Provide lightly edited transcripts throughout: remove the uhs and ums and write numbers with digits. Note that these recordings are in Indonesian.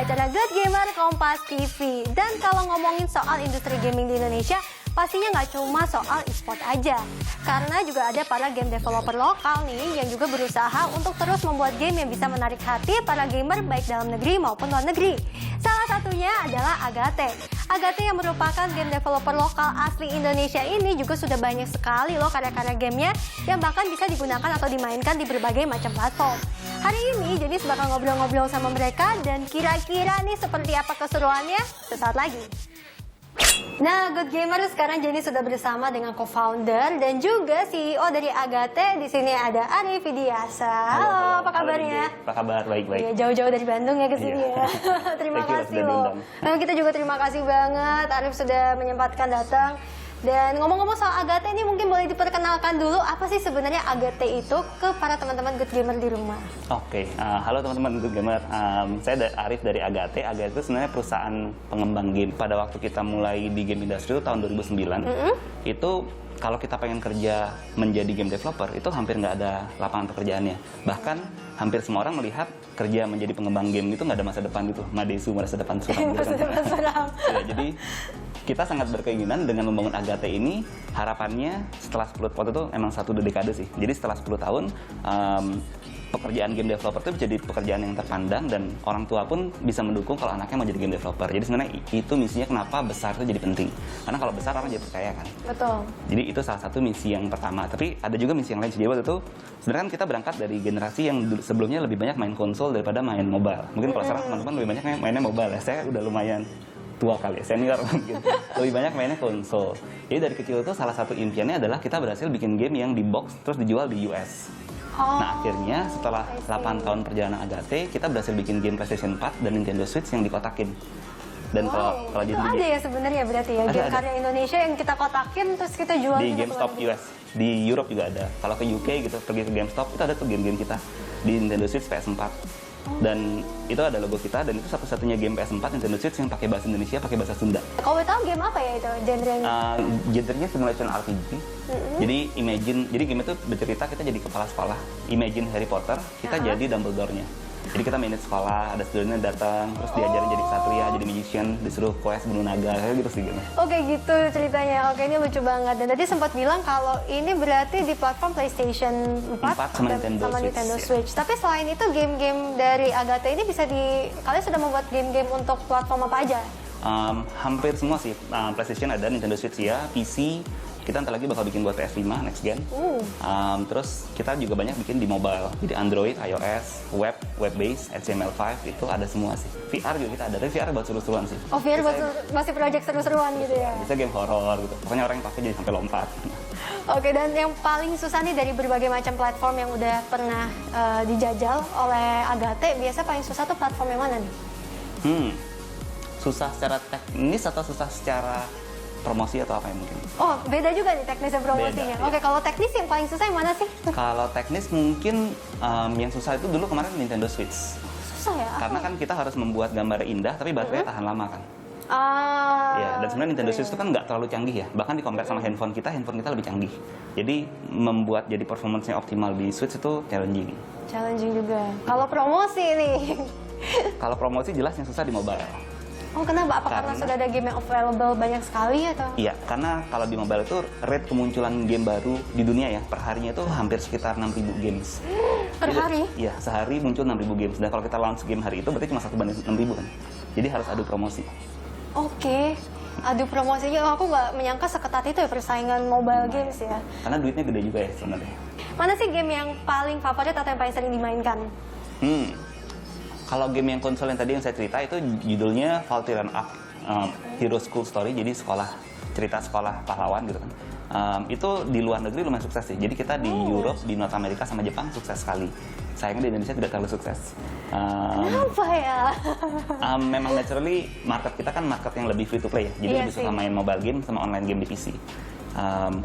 acara Good Gamer Kompas TV. Dan kalau ngomongin soal industri gaming di Indonesia, pastinya nggak cuma soal e-sport aja. Karena juga ada para game developer lokal nih yang juga berusaha untuk terus membuat game yang bisa menarik hati para gamer baik dalam negeri maupun luar negeri. Salah satunya adalah Agate. Agate yang merupakan game developer lokal asli Indonesia ini juga sudah banyak sekali loh karya-karya gamenya yang bahkan bisa digunakan atau dimainkan di berbagai macam platform. Hari ini Jenis bakal ngobrol-ngobrol sama mereka dan kira-kira nih seperti apa keseruannya sesaat lagi. Nah, Good Gamer sekarang Jenis sudah bersama dengan co-founder dan juga CEO dari Agate. Di sini ada Arif Widiasa. Halo, apa kabarnya? Apa kabar? Baik-baik. Ya, jauh-jauh dari Bandung ya ke sini ya. Terima kasih loh. Nah, kita juga terima kasih banget Arif sudah menyempatkan datang. Dan ngomong-ngomong soal Agate ini mungkin boleh diperkenalkan dulu apa sih sebenarnya Agate itu ke para teman-teman Good Gamer di rumah. Oke, halo teman-teman Good Gamer. Saya Arif dari Agate. Agate itu sebenarnya perusahaan pengembang game. Pada waktu kita mulai di game industry itu tahun 2009, itu kalau kita pengen kerja menjadi game developer itu hampir nggak ada lapangan pekerjaannya. Bahkan hampir semua orang melihat kerja menjadi pengembang game itu nggak ada masa depan gitu. Madesu masa depan suram. Masa depan suram. Ya, jadi kita sangat berkeinginan dengan membangun Agate ini. Harapannya setelah 10 tahun itu emang satu dekade sih. Jadi setelah 10 tahun pekerjaan game developer itu jadi pekerjaan yang terpandang dan orang tua pun bisa mendukung kalau anaknya mau jadi game developer. Jadi sebenarnya itu misinya kenapa besar itu jadi penting. Karena kalau besar orang jadi percaya kan. Betul. Jadi itu salah satu misi yang pertama. Tapi ada juga misi yang lain. Jadi waktu itu sebenarnya kan kita berangkat dari generasi yang sebelumnya lebih banyak main konsol daripada main mobile. Mungkin kalau sekarang teman-teman lebih banyak mainnya mobile ya. Saya udah lumayan tua kali, senior mungkin. Lebih banyak mainnya konsol. Jadi dari kecil itu salah satu impiannya adalah kita berhasil bikin game yang di box terus dijual di US. Nah akhirnya setelah 8 tahun perjalanan Agate, kita berhasil bikin game PlayStation 4 dan Nintendo Switch yang dikotakin. Dan kalau itu jadi ada ya sebenarnya berarti ya game karya Indonesia yang kita kotakin terus kita jual di juga GameStop US, di Europe juga ada. Kalau ke UK gitu pergi ke GameStop itu ada tuh game-game kita di Nintendo Switch PS4. Dan itu ada logo kita dan itu satu-satunya game PS4 Nintendo Switch yang pakai bahasa Indonesia, pakai bahasa Sunda. Kalau tahu game apa ya itu genre-nya? Genrenya simulation RPG. Jadi jadi game itu bercerita kita jadi kepala sekolah. Imagine Harry Potter, kita jadi Dumbledore-nya. Jadi kita manage sekolah, ada studentnya datang, terus diajarin jadi ksatria, jadi magician, disuruh quest bunuh naga, kayak gitu sih game. Oke gitu ceritanya. Oke ini lucu banget. Dan tadi sempat bilang kalau ini berarti di platform PlayStation 4 sama Nintendo Switch. Tapi selain itu game-game dari Agate ini kalian sudah membuat game-game untuk platform apa aja? Hampir semua sih. PlayStation ada, Nintendo Switch ya, PC. Kita ntar lagi bakal bikin buat PS5 next gen. Terus kita juga banyak bikin di mobile, jadi Android, iOS, web-based, HTML5 itu ada semua sih. VR juga kita ada, tapi VR buat seru-seruan sih. Oh VR buat masih project seru-seruan gitu ya? Bisa game horror gitu, pokoknya orang yang pakai jadi sampai lompat. Oke, dan yang paling susah nih dari berbagai macam platform yang udah pernah dijajal oleh Agate, biasa paling susah tuh platform yang mana nih? Susah secara teknis atau susah secara promosi atau apa yang mungkin? Oh, beda juga nih teknisnya promosinya. Beda, Oke, kalau teknis yang paling susah yang mana sih? Kalau teknis mungkin yang susah itu dulu kemarin Nintendo Switch. Susah ya? Karena kan kita harus membuat gambar indah tapi baterainya tahan lama kan. Ya, dan sebenarnya Nintendo Switch itu kan nggak terlalu canggih ya. Bahkan di compare sama handphone kita lebih canggih. Jadi membuat jadi performance-nya optimal di Switch itu challenging. Challenging juga. Kalau promosi nih? Kalau promosi jelas yang susah di mobile. Oh kenapa? Apa karena sudah ada game yang available banyak sekali atau? Iya, karena kalau di mobile itu rate kemunculan game baru di dunia ya per harinya itu hampir sekitar 6.000 games. Per hari? Iya, sehari muncul 6.000 games. Dan kalau kita launch game hari itu berarti cuma 1/6.000 kan. Jadi harus adu promosi. Oke, adu promosinya aku nggak menyangka seketat itu ya persaingan mobile games ya. Karena duitnya gede juga ya sebenarnya. Mana sih game yang paling favorit atau yang paling sering dimainkan? Kalau game yang konsol yang tadi yang saya cerita itu judulnya Valtirian Arc Hero School Story, jadi cerita sekolah pahlawan gitu kan. Itu di luar negeri lumayan sukses sih. Jadi kita di Europe, di North America sama Jepang sukses sekali. Sayangnya di Indonesia tidak terlalu sukses. Kenapa ya? Memang naturally market kita kan market yang lebih free to play ya. Jadi lebih suka main mobile game sama online game di PC.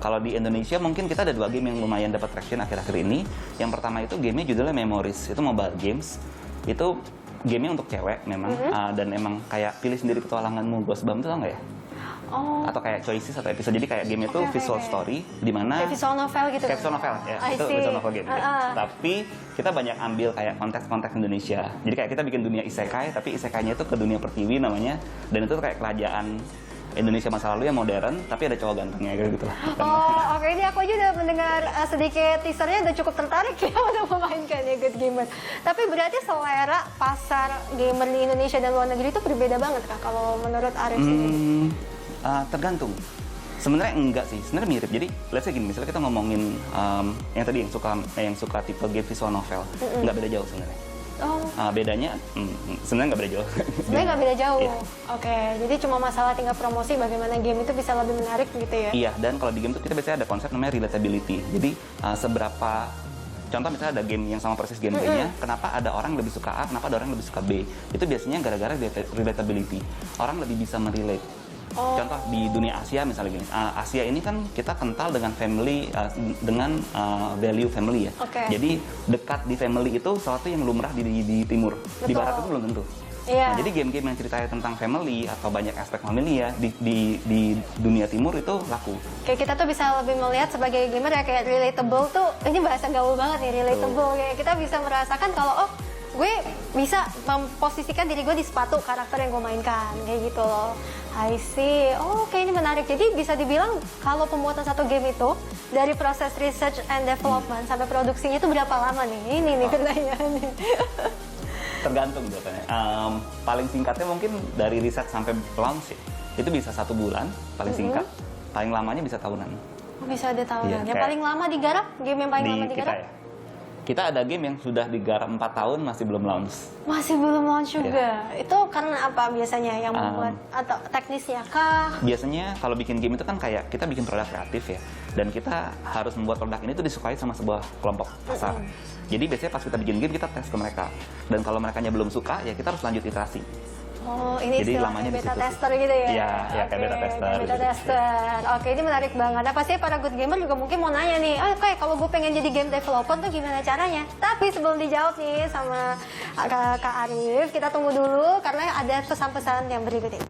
Kalau di Indonesia mungkin kita ada 2 game yang lumayan dapat traction akhir-akhir ini. Yang pertama itu gamenya judulnya Memories, itu mobile games. Itu gamenya untuk cewek memang, dan emang kayak pilih sendiri petualanganmu, Ghostbump itu tau nggak ya? Oh. Atau kayak choices atau episode. Jadi kayak game itu visual story di mana kayak visual novel gitu. Kayak visual novel ya, itu visual novel game. Tapi kita banyak ambil kayak konteks-konteks Indonesia. Jadi kayak kita bikin dunia isekai, tapi isekainya itu ke dunia pertiwi namanya, dan itu kayak kerajaan Indonesia masa lalu yang modern, tapi ada cowok gantengnya gitu lah. Oh, oke. Ini aku aja udah mendengar sedikit teasernya, udah cukup tertarik ya untuk memainkan ya Good Gamer. Tapi berarti selera pasar gamer di Indonesia dan luar negeri itu berbeda banget kah kalau menurut Arif sendiri? Tergantung. Sebenarnya enggak sih, sebenarnya mirip. Jadi, let's say gini, misalnya kita ngomongin yang tadi yang suka tipe game visual novel, nggak beda jauh sebenarnya. Oh. Bedanya sebenarnya nggak beda jauh. Sebenarnya nggak beda jauh. Yeah. Oke, jadi cuma masalah tinggal promosi bagaimana game itu bisa lebih menarik gitu ya. Iya, dan kalau di game itu kita biasanya ada konsep namanya relatability. Jadi seberapa contoh misalnya ada game yang sama persis gameplaynya, kenapa ada orang yang lebih suka A, kenapa ada orang yang lebih suka B? Itu biasanya gara-gara relatability. Orang lebih bisa merelate. Contoh di dunia Asia misalnya gini, Asia ini kan kita kental dengan family, dengan value family ya. Jadi dekat di family itu sesuatu yang lumrah di timur. Betul. Di barat itu belum tentu. Yeah. Nah, jadi game-game yang ceritanya tentang family atau banyak aspek family ya di dunia timur itu laku. Kayak kita tuh bisa lebih melihat sebagai gamer ya kayak relatable tuh, ini bahasa gaul banget nih, relatable. Kayak kita bisa merasakan kalau gue bisa memposisikan diri gue di sepatu karakter yang gue mainkan, kayak gitu loh. I see. Oke, ini menarik. Jadi bisa dibilang kalau pembuatan satu game itu dari proses research and development sampai produksinya itu berapa lama nih? Ini nih pertanyaannya. Tergantung jawabannya. Paling singkatnya mungkin dari riset sampai launch itu bisa 1 bulan, paling singkat. Paling lamanya bisa tahunan. Bisa ada tahunan. Iya, Yang paling lama digarap? Game yang paling lama digarap? Kita ya. Kita ada game yang sudah digarap 4 tahun masih belum launch. Masih belum launch juga. Yeah. Itu karena apa biasanya yang membuat atau teknisnya kah? Biasanya kalau bikin game itu kan kayak kita bikin produk kreatif ya, dan kita harus membuat produk ini tuh disukai sama sebuah kelompok pasar. Jadi biasanya pas kita bikin game kita tes ke mereka, dan kalau mereka belum suka ya kita harus lanjut iterasi. Oh, ini jadi istilahnya beta tester gitu ya? Iya, ya, kayak beta tester. Beta tester. Oke, ini menarik banget. Nah, pasti para good gamer juga mungkin mau nanya nih, kayak kalau gue pengen jadi game developer tuh gimana caranya? Tapi sebelum dijawab nih sama Kak Arif, kita tunggu dulu karena ada pesan-pesan yang berikut ini.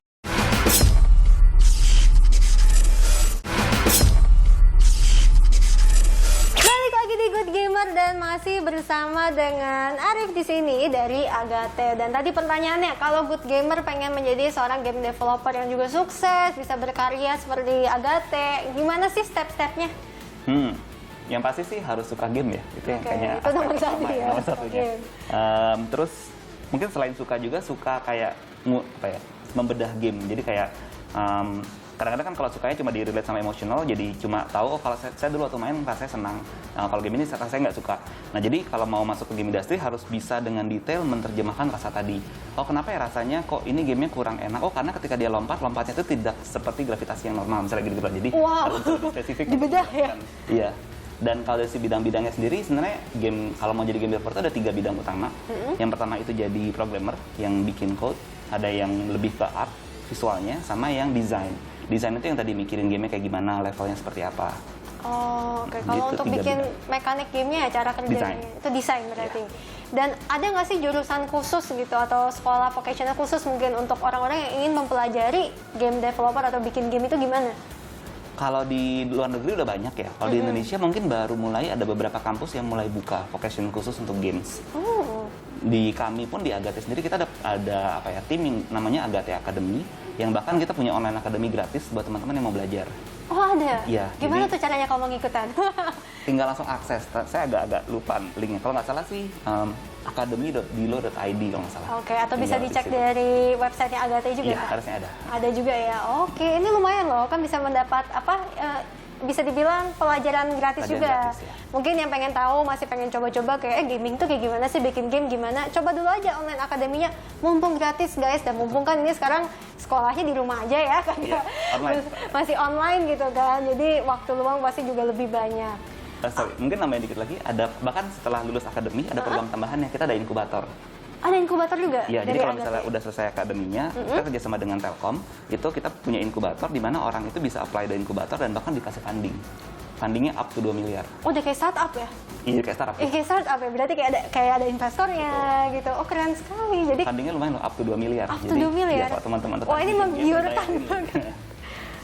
Good Gamer dan masih bersama dengan Arif di sini dari Agate. Dan tadi pertanyaannya, kalau Good Gamer pengen menjadi seorang game developer yang juga sukses, bisa berkarya seperti Agate, gimana sih step-stepnya? Yang pasti sih harus suka game ya, itu yang kayaknya itu nomor satu ya. Nomor satunya. Terus mungkin selain suka kayak membedah game. Jadi kayak kadang-kadang kan kalau sukanya cuma di-relate sama emosional, jadi cuma tahu kalau saya dulu waktu main rasanya senang. Kalau game ini saya nggak suka. Nah, jadi kalau mau masuk ke game industry harus bisa dengan detail menerjemahkan rasa tadi. Kenapa ya rasanya kok ini gamenya kurang enak? Karena ketika dia lompatnya itu tidak seperti gravitasi yang normal, misalnya gitu. Jadi harus lebih spesifik. Dibedah ya? Iya. Dan kalau dari si bidang-bidangnya sendiri, sebenarnya game kalau mau jadi game developer itu ada 3 bidang utama. Yang pertama itu jadi programmer yang bikin code, ada yang lebih ke art visualnya, sama yang desain. Desain itu yang tadi mikirin gamenya kayak gimana, levelnya seperti apa. Oke. Kalau untuk bikin mekanik gamenya ya, cara kerjanya itu desain berarti. Dan ada nggak sih jurusan khusus gitu atau sekolah vocational khusus mungkin untuk orang-orang yang ingin mempelajari game developer atau bikin game itu gimana? Kalau di luar negeri udah banyak ya. Kalau di Indonesia mungkin baru mulai ada beberapa kampus yang mulai buka vocational khusus untuk games. Di kami pun di Agate sendiri kita ada tim yang namanya Agate Academy, yang bahkan kita punya online academy gratis buat teman-teman yang mau belajar. Oh, ada? Iya. Gimana tuh caranya kalau mau ngikutan? Tinggal langsung akses. Saya agak lupa linknya. Kalau nggak salah sih academy.dilo.id kalau nggak salah. Oke, atau bisa dicek dari websitenya Agate juga? Iya, harusnya ada. Ada juga ya. Oke, ini lumayan loh, kan bisa mendapat bisa dibilang pelajaran gratis juga. Gratis, ya. Mungkin yang pengen tahu, masih pengen coba-coba kayak gaming tuh kayak gimana sih, bikin game gimana, coba dulu aja online akademinya, mumpung gratis guys. Dan mumpung kan ini sekarang sekolahnya di rumah aja ya kan, online. Masih online gitu kan, jadi waktu luang pasti juga lebih banyak. Mungkin nambahin dikit lagi, ada bahkan setelah lulus akademi ada program tambahannya, kita ada inkubator. Ada inkubator juga? Iya, jadi kalau misalnya udah selesai akademinya, kita kerjasama dengan Telkom, itu kita punya inkubator di mana orang itu bisa apply dari inkubator dan bahkan dikasih funding. Fundingnya up to 2 miliar. Oh, udah kayak startup ya? Iya, kayak startup. Kayak startup ya, berarti kayak ada investornya gitu. Oh, keren sekali. Jadi fundingnya lumayan loh, up to 2 miliar. Up to 2 miliar? Iya, teman-teman. Wah, ini menggiurkan banget.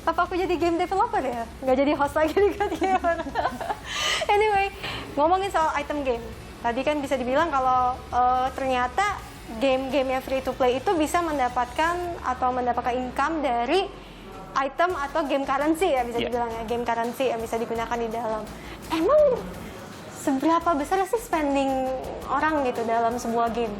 Apa aku jadi game developer ya? Nggak jadi host lagi di God Gamer. Anyway, ngomongin soal item game. Tadi kan bisa dibilang kalau ternyata game-game yang free to play itu bisa mendapatkan income dari item atau game currency ya, bisa dibilang ya, game currency yang bisa digunakan di dalam. Emang seberapa besar sih spending orang gitu dalam sebuah game?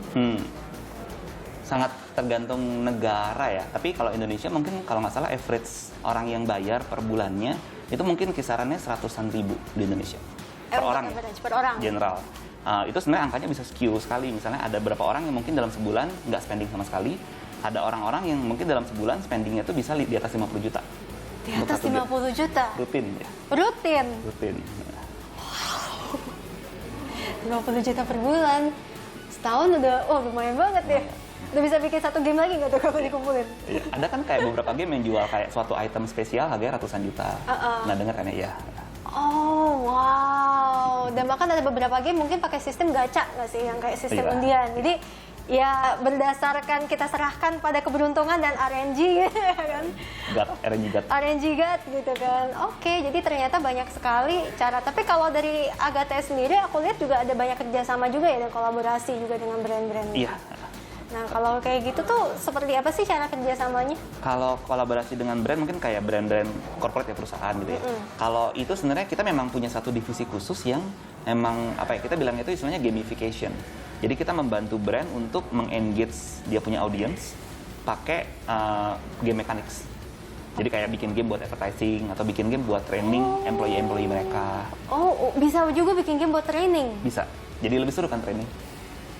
Sangat tergantung negara ya. Tapi kalau Indonesia mungkin kalau nggak salah average orang yang bayar per bulannya itu mungkin kisarannya 100-an ribu di Indonesia. Per orang ya? Per orang. General. Itu sebenarnya angkanya bisa skew sekali. Misalnya ada beberapa orang yang mungkin dalam sebulan nggak spending sama sekali. Ada orang-orang yang mungkin dalam sebulan spendingnya itu bisa di atas 50 juta. Di atas 50 juta? Rutin ya. Rutin? Rutin. Wow. 50 juta per bulan. Setahun udah, lumayan banget ya. Udah bisa bikin satu game lagi nggak tuh kalau dikumpulin? Iya, ada kan kayak beberapa game yang jual kayak suatu item spesial harganya ratusan juta. Nah, dengar kan ya? Oh, wow. Dan bahkan ada beberapa game mungkin pakai sistem gacha nggak sih? Yang kayak sistem undian. Jadi, ya berdasarkan kita serahkan pada keberuntungan dan RNG gitu kan. RNG God gitu kan. Oke, jadi ternyata banyak sekali cara. Tapi kalau dari Agate sendiri, aku lihat juga ada banyak kerjasama juga ya dan kolaborasi juga dengan brand-brand. Iya. Nah, kalau kayak gitu tuh seperti apa sih cara kerjasamanya? Kalau kolaborasi dengan brand mungkin kayak brand-brand corporate ya, perusahaan gitu ya. Kalau itu sebenarnya kita memang punya satu divisi khusus yang memang kita bilangnya itu istilahnya gamification. Jadi kita membantu brand untuk mengengage dia punya audience pakai game mechanics. Jadi kayak bikin game buat advertising atau bikin game buat training employee mereka. Oh, bisa juga bikin game buat training? Bisa. Jadi lebih seru kan training.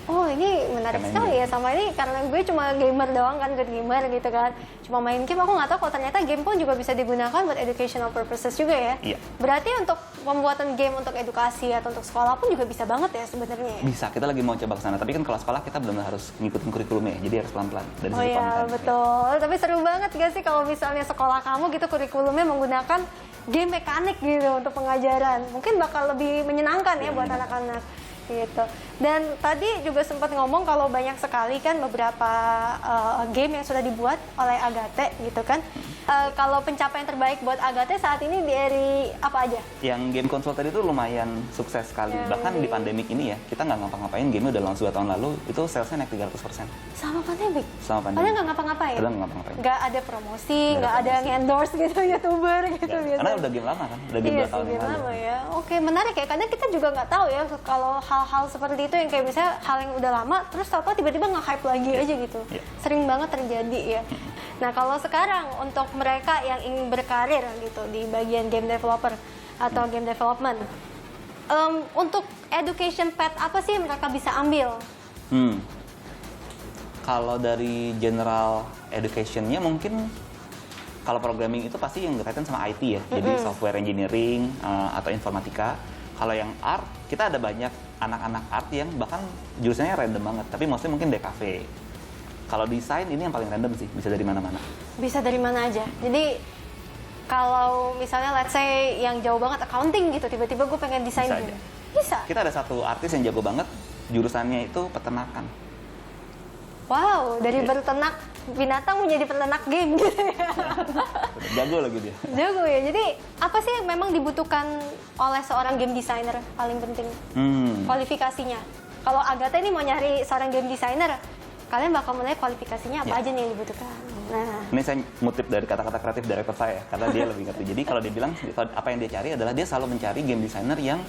Oh, ini menarik sekali ya. Sama ini karena gue cuma gamer doang kan, good gamer gitu kan. Cuma main game, aku nggak tahu kalau ternyata game pun juga bisa digunakan buat educational purposes juga ya. Iya. Berarti untuk pembuatan game untuk edukasi atau untuk sekolah pun juga bisa banget ya sebenarnya. Bisa, kita lagi mau coba ke sana. Tapi kan kalau sekolah kita benar-benar harus ngikutin kurikulumnya, jadi harus pelan-pelan dari segi konten. Oh iya, betul. Ya. Tapi seru banget gak sih kalau misalnya sekolah kamu gitu kurikulumnya menggunakan game mekanik gitu untuk pengajaran. Mungkin bakal lebih menyenangkan ya buat anak-anak. Gitu. Dan tadi juga sempat ngomong kalau banyak sekali kan beberapa game yang sudah dibuat oleh Agate gitu kan. Kalau pencapaian terbaik buat Agate saat ini dari apa aja? Yang game konsol tadi itu lumayan sukses sekali. Bahkan di pandemik ini ya, kita nggak ngapa-ngapain, game udah launch 2 tahun lalu, itu salesnya naik 300%. Sama pandemik? Sama pandemik. Padahal nggak ngapa-ngapain? Padahal nggak ngapa-ngapain. Nggak ada promosi, nggak ada yang endorse gitu, YouTuber gitu biasanya. Karena udah game lama kan, udah game 2 tahun yang lalu. Lama ya. Oke, menarik ya, karena kita juga nggak tahu ya kalau hal-hal seperti itu yang kayak misalnya hal yang udah lama, terus tahu-tahu tiba-tiba nge-hype lagi aja gitu. Sering banget terjadi ya. Nah, kalau sekarang untuk mereka yang ingin berkarir gitu di bagian game developer atau game development, untuk education path apa sih yang mereka bisa ambil? Kalau dari general education-nya mungkin kalau programming itu pasti yang berkaitan sama IT ya, jadi software engineering atau informatika. Kalau yang art, kita ada banyak anak-anak art yang bahkan jurusannya random banget, tapi mostly mungkin DKV. Kalau desain ini yang paling random sih, bisa dari mana-mana. Bisa dari mana aja. Jadi kalau misalnya let's say yang jauh banget accounting gitu, tiba-tiba gue pengen desain bisa game. Bisa? Kita ada satu artis yang jago banget, jurusannya itu peternakan. Wow, dari berternak binatang menjadi peternak game gitu ya. Jago lagi dia. Jago ya. Jadi apa sih yang memang dibutuhkan oleh seorang game designer paling penting? Kualifikasinya. Kalau Agate ini mau nyari seorang game designer, kalian bakal menilai kualifikasinya apa aja nih yang dibutuhkan. Nah, ini saya ngutip dari kata-kata kreatif director saya karena dia lebih ngerti. Jadi kalau dia bilang apa yang dia cari adalah dia selalu mencari game designer yang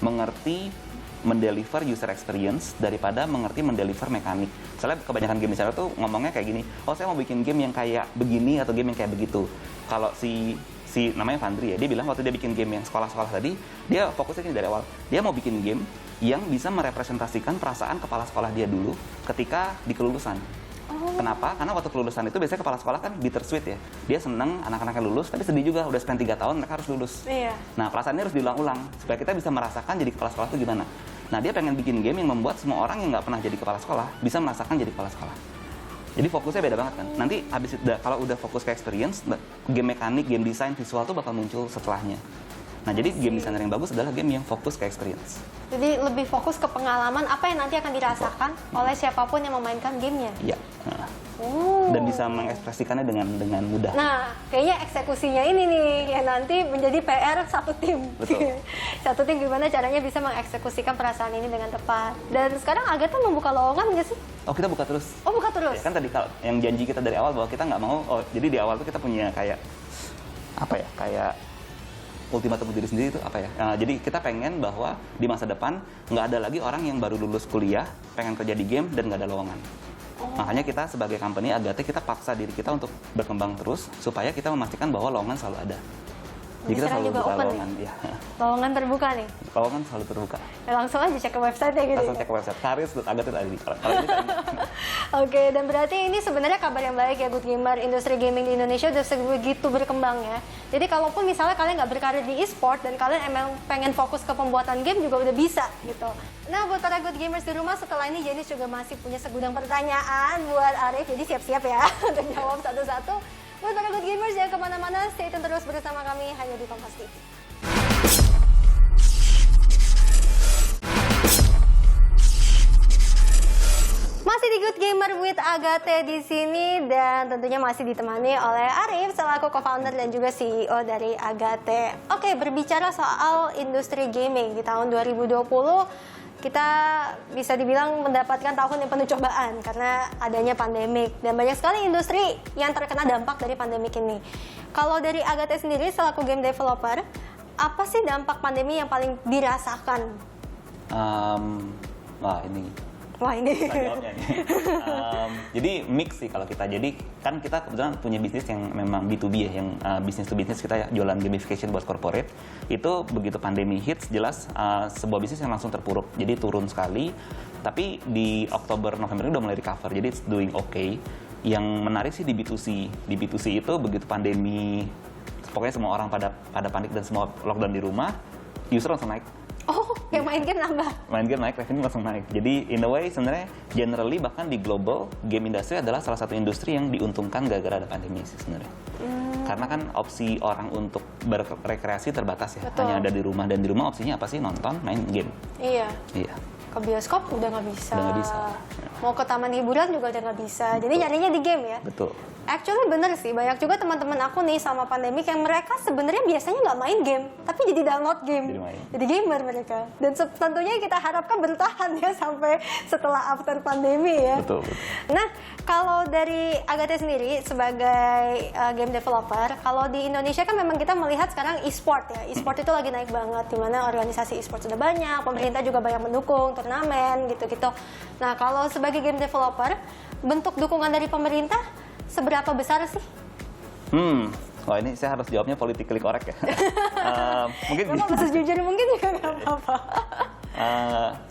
mengerti mendeliver user experience daripada mengerti mendeliver mekanik. Soalnya kebanyakan game designer tuh ngomongnya kayak gini, oh saya mau bikin game yang kayak begini atau game yang kayak begitu. Kalau si namanya Vandri ya, dia bilang waktu dia bikin game yang sekolah-sekolah tadi, dia fokusnya gini dari awal, dia mau bikin game yang bisa merepresentasikan perasaan kepala sekolah dia dulu ketika di kelulusan. Kenapa? Karena waktu kelulusan itu biasanya kepala sekolah kan bittersweet ya. Dia seneng anak-anaknya lulus, tapi sedih juga udah spend 3 tahun mereka harus lulus. Iya. Nah, perasaannya harus diulang-ulang supaya kita bisa merasakan jadi kepala sekolah itu gimana. Nah, dia pengen bikin game yang membuat semua orang yang nggak pernah jadi kepala sekolah bisa merasakan jadi kepala sekolah. Jadi fokusnya beda banget kan. Nanti habis itu kalau udah fokus ke experience, game mekanik, game design, visual tuh bakal muncul setelahnya. Nah, jadi game designer yang bagus adalah game yang fokus ke experience. Jadi lebih fokus ke pengalaman apa yang nanti akan dirasakan oleh siapapun yang memainkan gamenya. Iya. Dan bisa mengekspresikannya dengan mudah. Nah, kayaknya eksekusinya ini nih yang nanti menjadi PR satu tim. Betul. Satu tim gimana caranya bisa mengeksekusikan perasaan ini dengan tepat. Dan sekarang Agatha membuka lowongan nggak sih? Oh, kita buka terus. Oh, buka terus? Ya, kan tadi yang janji kita dari awal bahwa kita nggak mau, jadi di awal tuh kita punya kayak ultimatum diri sendiri itu apa ya? Jadi kita pengen bahwa di masa depan nggak ada lagi orang yang baru lulus kuliah, pengen kerja di game dan nggak ada lowongan. Makanya kita sebagai company Agatha kita paksa diri kita untuk berkembang terus supaya kita memastikan bahwa lowongan selalu ada. Jadi kita selalu buka lowongan. Ya. Lowongan terbuka nih? Lowongan selalu terbuka. Ya, langsung aja cek ke website ya gitu. Langsung cek ke website karis.agatha.id. Oke, dan berarti ini sebenarnya kabar yang baik ya Good Gamer, industri gaming di Indonesia udah sebegitu berkembang ya. Jadi kalaupun misalnya kalian nggak berkarir di e-sport dan kalian emang pengen fokus ke pembuatan game juga udah bisa gitu. Nah, buat para Good Gamers di rumah setelah ini Jenis juga masih punya segudang pertanyaan buat Arif, jadi siap-siap ya untuk jawab satu-satu. Buat para Good Gamers jangan kemana-mana, stay tune terus bersama kami hanya di Kompas TV. Masih di Good Gamer with Agatha di sini dan tentunya masih ditemani oleh Arif selaku co-founder dan juga CEO dari Agatha. Oke, berbicara soal industri gaming di tahun 2020, kita bisa dibilang mendapatkan tahun yang penuh cobaan karena adanya pandemik dan banyak sekali industri yang terkena dampak dari pandemik ini. Kalau dari Agatha sendiri selaku game developer, apa sih dampak pandemi yang paling dirasakan? Wah ini. Jadi mix sih kalau kita. Jadi kan kita kebetulan punya bisnis yang memang B2B ya, yang bisnis to bisnis kita ya, jualan gamification buat corporate. Itu begitu pandemi hits jelas sebuah bisnis yang langsung terpuruk. Jadi turun sekali. Tapi di Oktober November ini udah mulai recover. Jadi it's doing okay. Yang menarik sih di B2C. Di B2C itu begitu pandemi pokoknya semua orang pada panik dan semua lockdown di rumah, user langsung naik. Oh, yang main game nambah? Main game naik, revenue langsung naik. Jadi in a way sebenarnya generally bahkan di global game industry adalah salah satu industri yang diuntungkan gara-gara ada pandemi sih sebenarnya. Karena kan opsi orang untuk berrekreasi terbatas ya. Betul. Hanya ada di rumah, dan di rumah opsinya apa sih? Nonton, main game. Iya. Iya. Ke bioskop udah nggak bisa. Udah nggak bisa. Mau ke taman hiburan juga udah nggak bisa. Jadi nyarinya di game ya. Betul. Actually bener sih, banyak juga teman-teman aku nih sama pandemi yang mereka sebenarnya biasanya nggak main game, tapi jadi download game, jadi gamer mereka. Dan tentunya kita harapkan bertahan ya sampai setelah after pandemi ya. Betul. Nah, kalau dari Agatha sendiri sebagai game developer, kalau di Indonesia kan memang kita melihat sekarang e-sport ya. E-sport itu lagi naik banget, dimana organisasi e-sport sudah banyak, pemerintah juga banyak mendukung, turnamen gitu-gitu. Nah, kalau sebagai game developer, bentuk dukungan dari pemerintah seberapa besar sih? Wah ini saya harus jawabnya politically correct ya. Mungkin bisa jujur mungkin juga nggak apa-apa.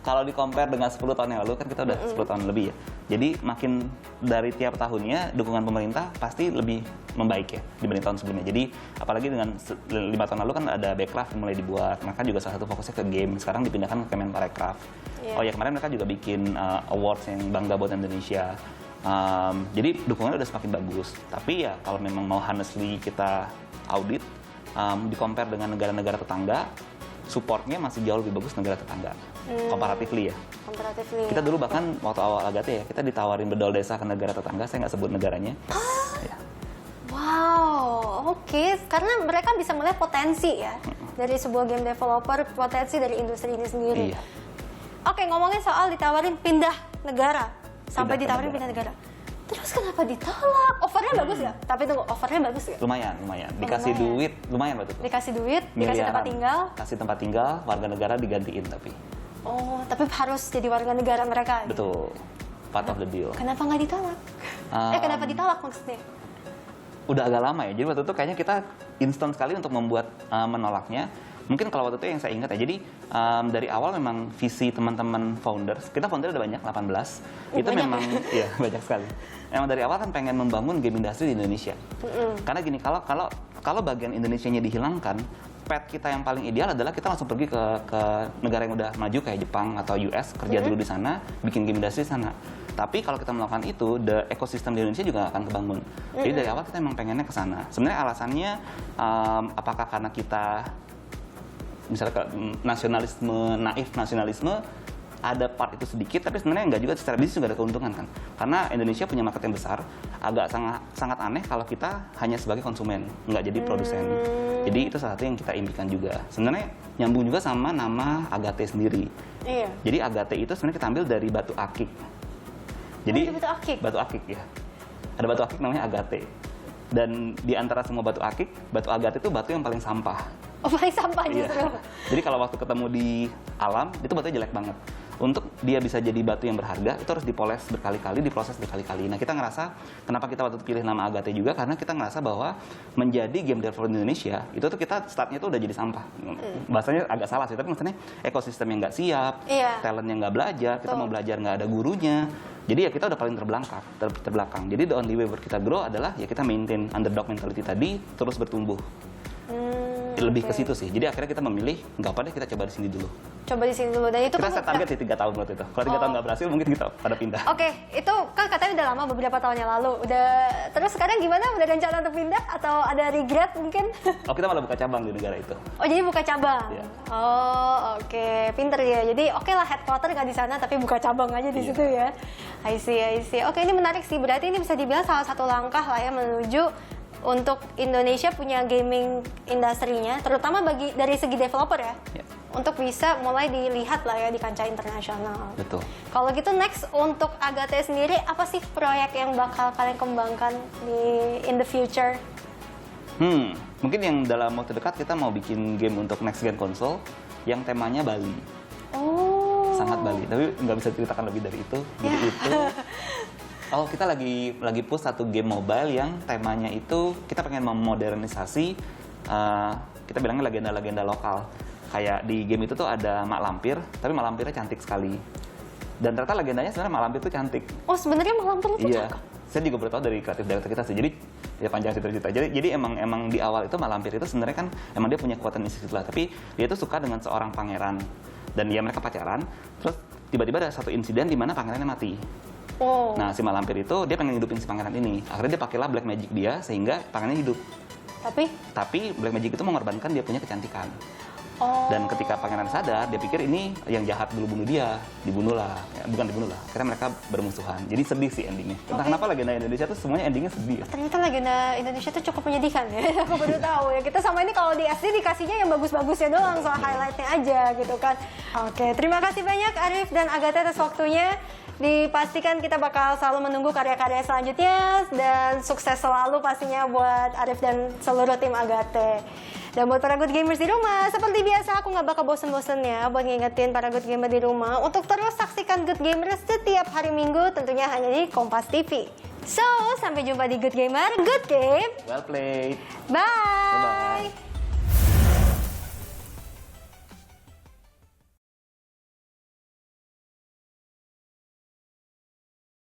Kalau di compare dengan 10 tahun yang lalu kan kita udah 10 tahun lebih ya. Jadi makin dari tiap tahunnya dukungan pemerintah pasti lebih membaik ya dibanding tahun sebelumnya. Jadi apalagi dengan 5 tahun lalu kan ada Backcraft yang mulai dibuat. Mereka juga salah satu fokusnya ke game. Sekarang dipindahkan ke Kemenparekraf. Oh ya kemarin mereka juga bikin awards yang bangga buat Indonesia. Jadi dukungannya udah semakin bagus. Tapi ya kalau memang mau honestly kita audit, di compare dengan negara-negara tetangga, supportnya masih jauh lebih bagus negara tetangga. Comparatively ya. Kita dulu bahkan waktu awal Agatha ya, kita ditawarin bedol desa ke negara tetangga, saya nggak sebut negaranya. Ya. Wow, oke. Karena mereka bisa melihat potensi ya dari sebuah game developer, potensi dari industri ini sendiri. Iya. Oke, ngomongin soal ditawarin pindah negara. Sampai ditawarin pindah negara. Terus kenapa ditolak? Offernya bagus ya? Tapi tunggu, offernya bagus ya? Lumayan. Dikasih duit, lumayan betul. Dikasih duit, dikasih tempat tinggal. Kasih tempat tinggal, warga negara digantiin tapi. Oh, tapi harus jadi warga negara mereka. Betul. Part of the deal. Kenapa nggak ditolak? Kenapa ditolak maksudnya? Udah agak lama ya. Jadi waktu itu kayaknya kita instan sekali untuk membuat menolaknya. Mungkin kalau waktu itu yang saya ingat ya, jadi dari awal memang visi teman-teman founders, kita founder ada banyak, 18, itu banyak memang ya banyak sekali. Emang dari awal kan pengen membangun game industry di Indonesia. Karena gini, kalau bagian Indonesianya dihilangkan, path kita yang paling ideal adalah kita langsung pergi ke negara yang udah maju kayak Jepang atau US, kerja dulu di sana, bikin game industry di sana. Tapi kalau kita melakukan itu, the ekosistem di Indonesia juga akan kebangun. Jadi dari awal kita emang pengennya ke sana. Sebenarnya alasannya apakah karena kita misalnya naif nasionalisme, ada part itu sedikit, tapi sebenarnya nggak juga, secara bisnis juga ada keuntungan kan. Karena Indonesia punya market yang besar, agak sangat aneh kalau kita hanya sebagai konsumen, nggak jadi produsen. Jadi itu salah satu yang kita impikan juga. Sebenarnya nyambung juga sama nama Agate sendiri. Iya. Jadi Agate itu sebenarnya kita ambil dari batu akik. Jadi batu akik ya. Ada batu akik namanya Agate. Dan di antara semua batu akik, batu Agate itu batu yang paling sampah. Oh, paling sampah justru. Iya. Jadi kalau waktu ketemu di alam, itu batunya jelek banget. Untuk dia bisa jadi batu yang berharga, itu harus dipoles berkali-kali, diproses berkali-kali. Nah, kita ngerasa, kenapa kita waktu itu pilih nama Agate juga, karena kita ngerasa bahwa menjadi game developer di Indonesia, itu tuh kita startnya tuh udah jadi sampah. Bahasanya agak salah sih, tapi maksudnya ekosistem yang nggak siap, talent yang nggak belajar, kita mau belajar nggak ada gurunya. Jadi ya kita udah paling terbelakang. Jadi the only way buat kita grow adalah ya kita maintain underdog mentality tadi, terus bertumbuh. Lebih ke situ sih. Jadi akhirnya kita memilih, nggak apa deh, kita coba di sini dulu. Coba di sini dulu. Dan itu kita kan set target di 3 tahun waktu itu. Kalau 3 tahun nggak berhasil, mungkin kita pada pindah. Oke, itu kan katanya udah lama, beberapa tahun yang lalu. Terus sekarang gimana? Udah rencana untuk pindah atau ada regret mungkin? Oh, kita malah buka cabang di negara itu. Oh, jadi buka cabang? Iya. Oh, oke. Pinter ya. Jadi oke lah, headquarter nggak di sana, tapi buka cabang aja di situ ya. I see. Oke, ini menarik sih. Berarti ini bisa dibilang salah satu langkah lah ya menuju untuk Indonesia punya gaming industrinya, terutama dari segi developer ya, untuk bisa mulai dilihat lah ya di kancah internasional. Betul. Kalau gitu next untuk Agate sendiri, apa sih proyek yang bakal kalian kembangkan in the future? Mungkin yang dalam waktu dekat kita mau bikin game untuk next gen console yang temanya Bali. Oh. Sangat Bali, tapi nggak bisa ceritakan lebih dari itu. Jadi itu. Oh, kita lagi push satu game mobile yang temanya itu kita pengen memodernisasi, kita bilangnya legenda-legenda lokal. Kayak di game itu tuh ada Mak Lampir, tapi Mak Lampirnya cantik sekali. Dan ternyata legendanya sebenarnya Mak Lampir itu cantik. Oh, sebenarnya Mak Lampir itu iya. cakep? Saya juga baru tahu dari kreatif director kita sih. Jadi ya panjang cerita. Jadi emang di awal itu Mak Lampir itu sebenarnya kan emang dia punya kekuatan mistis lah, tapi dia itu suka dengan seorang pangeran. Dan ya mereka pacaran, terus tiba-tiba ada satu insiden di mana pangerannya mati. Oh. Nah, si Mak Lampir itu dia pengen hidupin si pangeran ini. Akhirnya dia pakailah black magic dia sehingga pangerannya hidup. Tapi black magic itu mengorbankan dia punya kecantikan. Oh. Dan ketika pangeran sadar, dia pikir ini yang jahat dulu bunuh dia, dibunuhlah. Ya, bukan dibunuh lah, karena mereka bermusuhan. Jadi sedih sih endingnya. Entah kenapa legenda Indonesia tuh semuanya endingnya sedih. Ternyata legenda Indonesia tuh cukup menyedihkan ya. Aku baru tahu ya. Kita sama ini kalau di SD dikasihnya yang bagus-bagusnya doang, soal highlightnya aja gitu kan. Oke, terima kasih banyak Arif dan Agate atas waktunya. Dipastikan kita bakal selalu menunggu karya-karya selanjutnya dan sukses selalu pastinya buat Arif dan seluruh tim Agate. Dan buat para good gamers di rumah, seperti biasa aku nggak bakal bosen-bosen ya buat ngingetin para good gamer di rumah untuk terus saksikan Good Gamers setiap hari Minggu tentunya hanya di Kompas TV. So, sampai jumpa di Good Gamer, Good Game. Well played. Bye. Bye-bye.